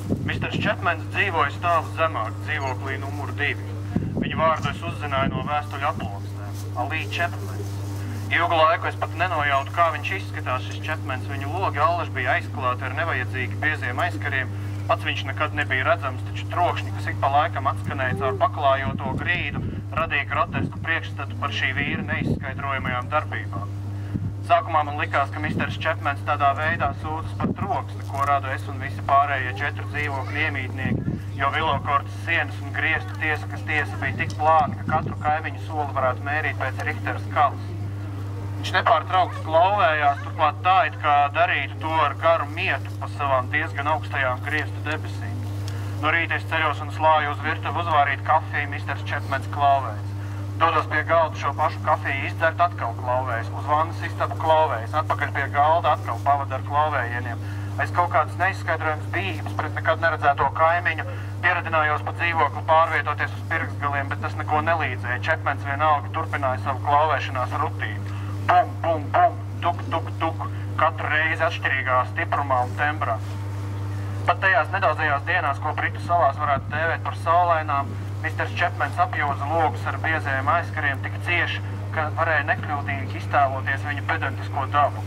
Misters Čepmens dzīvoja stāvus zemāk, dzīvoklī numur 2. Viņu vārdu es uzzināju no vēstuļu aploksnēm. Alī Čepmens. Ilgu laiku es pat nenojautu, kā viņš izskatās šis Čepmens. Viņu logi allaž bija aizklāti ar nevajadzīgi bieziem aizkariem. Pats viņš nekad nebija redzams, taču trokšņi, kas ik pa laikam atskanēja caur paklājoto grīdu, radīja grotesku priekšstatu par šī vīra neizskaidrojamajām darbībām. Sākumā man likās, ka misters Čepmens tādā veidā sūdzas par troksni, ko rada es un visi pārējie 4 dzīvokļu iemītnieki, jo Vilokortas sienas un griestu tiesa bija tik plāna, ka katru kaimiņu soli varētu mērīt pēc Richtera skalas. Viņš nepārtraukti klauvējās, turklāt tā, it kā darītu to ar garu mietu pa savām diezgan augstajām griestu debesīm. No rīta es ceļos un slāju uz virtuvi uzvārīt kafiju, misters Čepmens klauvējas. Dodos pie galda šo pašu kafiju izdzert, atkal klauvējas, uz vannas istabu klauvējas, atpakaļ pie galda atkal pavada ar klauvējieniem. Aiz kaut kādas neizskaidrojums bīības pret nekad neredzēto kaimiņu, pieredinājos pa dzīvokli pārvietoties uz pirkstgaliem, bet tas neko nelīdzēja. Čepmens vienalga turpināja savu klauvēšanās rutīnu. Bum, bum, bum, tuk, tuk, tuk, katru reizi atšķirīgā stiprumā un tembrā. Pat tajās nedaudzajās dienās, ko Britu salās varētu dēvēt par saulainām, misters Čepmens apjoza logus ar biezajiem aizkariem tik cieši, ka varēja nekļūdīgi iztēloties viņa pedantisko dabu.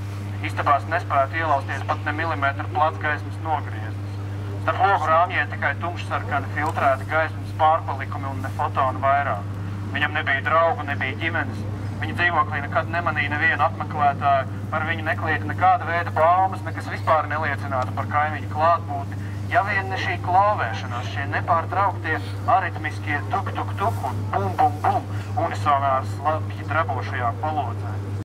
Istabās nespētu ielausties pat ne milimetru plats gaismas nogrieztas. Starp logu rāmjiem tikai tumšsarkani filtrēti gaismas pārpalikumi un ne fotonu vairāk. Viņam nebija draugu, nebija ģimenes. Viņa dzīvoklī nekad nemanīja nevienu apmeklētāju, par viņu neklieta nekāda veida baumas, nekas vispār neliecinātu par kaimiņu klātbūtni. Ja vien ne šī klauvēšanās, šie nepārtrauktie aritmiskie tuk, tuk, tuk un bum, bum, bum unisonāri slapji drabošajā palodzē.